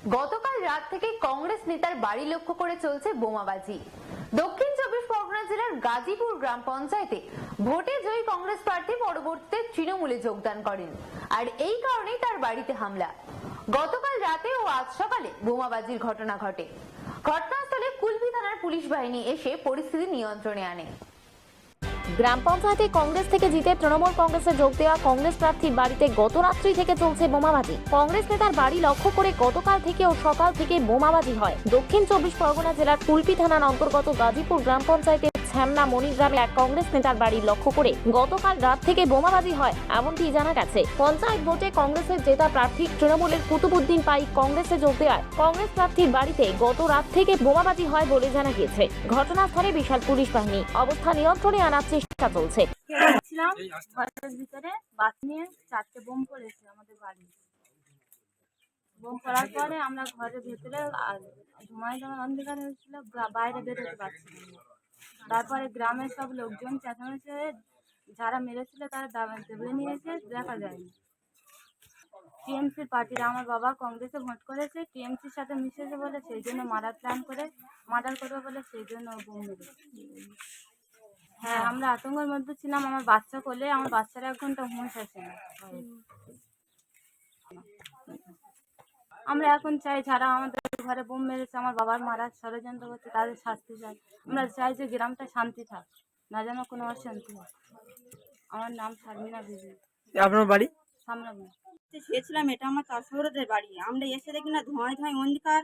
গতকাল রাত থেকে কংগ্রেস নেতার বাড়ি লক্ষ্য করে চলছে বোমাবাজি। দক্ষিণ চব্বিশ পরগনা জেলার গাজীপুর গ্রাম পঞ্চায়েতে ভোটে জয়ী কংগ্রেস প্রার্থী পরবর্তীতে তৃণমূলে যোগদান করেন, আর এই কারণেই তার বাড়িতে হামলা। গতকাল রাতে ও আজ সকালে বোমাবাজির ঘটনা ঘটে। ঘটনাস্থলে কুলপি থানার পুলিশ বাহিনী এসে পরিস্থিতি নিয়ন্ত্রণে আনে। গ্রাম পঞ্চায়েতে কংগ্রেস থেকে জিতে তৃণমূল কংগ্রেসে যোগ দেওয়া কংগ্রেস প্রার্থীর বাড়িতে গত রাত্রি থেকে চলছে বোমাবাজি। কংগ্রেস নেতার বাড়ি লক্ষ্য করে গতকাল থেকে ও সকাল থেকে বোমাবাজি হয়। দক্ষিণ চব্বিশ পরগনা জেলার কুলপি থানার অন্তর্গত গাজীপুর গ্রাম পঞ্চায়েতে ছ্যামনা মণিগ্রামে এক কংগ্রেস নেতার বাড়ি লক্ষ্য করে গতকাল রাত থেকে বোমাবাজি হয় এমনটি জানা গেছে। পঞ্চায়েত ভোটে কংগ্রেসের জেতা প্রার্থী তৃণমূলের কুতুবুদ্দিন পাই কংগ্রেসে যোগ দেওয়ায় কংগ্রেস প্রার্থীর বাড়িতে গত রাত থেকে বোমাবাজি হয় বলে জানা গিয়েছে। ঘটনাস্থলে বিশাল পুলিশ বাহিনী অবস্থা নিয়ন্ত্রণে আনার চেষ্টা চলছে। ঘরের ভিতরে বাস নিয়ে 4টে বোম পড়েছে আমাদের বাড়ি। বোম পড়ার পরে আমরা ঘরের ভেতরে ধোঁয়ায় অন্ধকার হয়েছিল, বাইরে বেরোতে পারছিলাম না। তারপরে গ্রামের সব লোকজন চেঁচামেচি, যারা মেরেছিল তারা দেবড়ে নিয়েছে, দেখা যায়নি। টিএমসির পার্টিরা, আমার বাবা কংগ্রেসে ভোট করেছে, টিএমসির সাথে মিশেছে বলে সেই জন্য মার্ডার প্ল্যান করে মার্ডার করবে বলে সেই জন্য বোম মেরেছে। হ্যাঁ, আমরা আতঙ্কের মধ্যে ছিলাম। আমার বাচ্চা কোলে, আমার বাচ্চারা 1 ঘন্টা হুঁশ আছে না। আমরা এখন চাই যারা আমাদের ঘরে বোম মেরেছে, আমার বাবার মারার ষড়যন্ত্র করছে, তাদের শাস্তি চাই। আমরা চাই যে গ্রামটা শান্তি থাক, না যেন কোনো অশান্তি হয়। আমার নাম শারমিনা বিবি। আপনার বাড়ি? সামলাবো শুয়েছিলাম, এটা আমার চাষবরদের বাড়ি। আমরা এসে দেখি না ধোঁয়ায় অন্ধকার।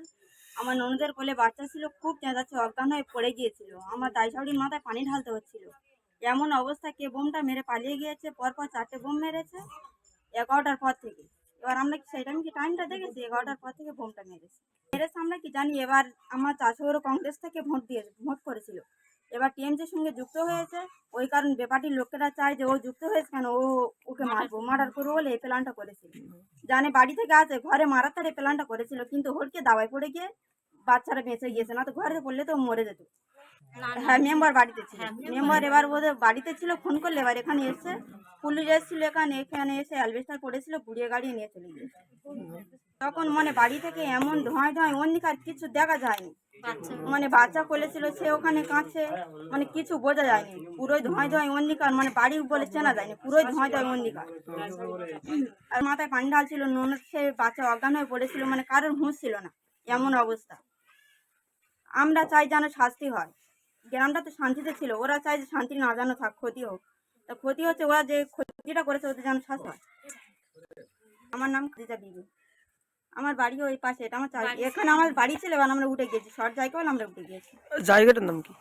আমার ননদের কোলে বাচ্চা ছিল, খুব চেঁচাচ্ছে, অজ্ঞান হয়ে পড়ে গিয়েছিল। আমার দাইশাউড়ির মাথায় পানি ঢালতে হচ্ছিল। এমন অবস্থা, কে বোমটা মেরে পালিয়ে গিয়েছে। পরপর 4টে বোম মেরেছে 11টার পর থেকে। এবার আমরা সেটা আমি কি টাইমটা দেখেছি, 11টার পর থেকে বোমটা মেরেছে। আমরা কি জানি। এবার আমার চাষবর কংগ্রেস থেকে ভোট করেছিল, এবার টিএমসির সঙ্গে যুক্ত হয়েছে। ওই কারণ বেপার্টির লোকেরা চায় যে ও যুক্ত হয়েছে কেন, ওকে মারবো, মার্ডার করবো বলে এই প্ল্যানটা করেছিল। জানে বাড়ি থেকে আছে, ঘরে মারার তার এই প্ল্যানটা করেছিল, কিন্তু হলকে দাওয়ায় পড়ে গিয়ে বাচ্চারা বেঁচে গিয়েছে, না তো ঘরে পড়লে তো মরে যেত। হ্যাঁ, মেম্বার বাড়িতে ছিল। মেম্বার এবার ওদের বাড়িতে ছিল, ফোন করলে এবার এখানে এসছে, পুলিশ এসেছিল। এখানে এসে অ্যালবেস্টার পড়েছিল, গুড়িয়ে গাড়িয়ে নিয়ে চলে গিয়েছে। তখন বাড়ি থেকে এমন ধোঁয়ায় অন্ধকার, কিছু দেখা যায়নি। বাচ্চা কোলে ছিল, সে ওখানে কাঁদছে, কিছু বোঝা যায়নি। পুরোই ধোঁয়ায় অন্ধকার, বাড়ি বলে চেনা যায়নি, পুরোই ধোঁয়ায় অন্ধকার। আর মাথায় পানি ঢালছিল, সে বাচ্চা অজ্ঞান হয়ে পড়েছিল, কারোর হুঁশ ছিল না, এমন অবস্থা। আমরা চাই যেন শাস্তি হয়। গ্রামটা তো শান্তিতে ছিল, ওরা চাই যে শান্তি না যেন থাক, ক্ষতি হোক। তা ক্ষতি হচ্ছে, ওরা যে ক্ষতিটা করেছে ওদের যেন শাস্তি হয়। আমার নাম খাদিজা বিবি। আমার বাড়ি ওই পাশে, এটা আমার এখানে আমার বাড়ি ছিল, এবার আমরা উঠে গেছি, শর্ট জায়গা হলে আমরা উঠে গেছি। জায়গাটার নাম কি?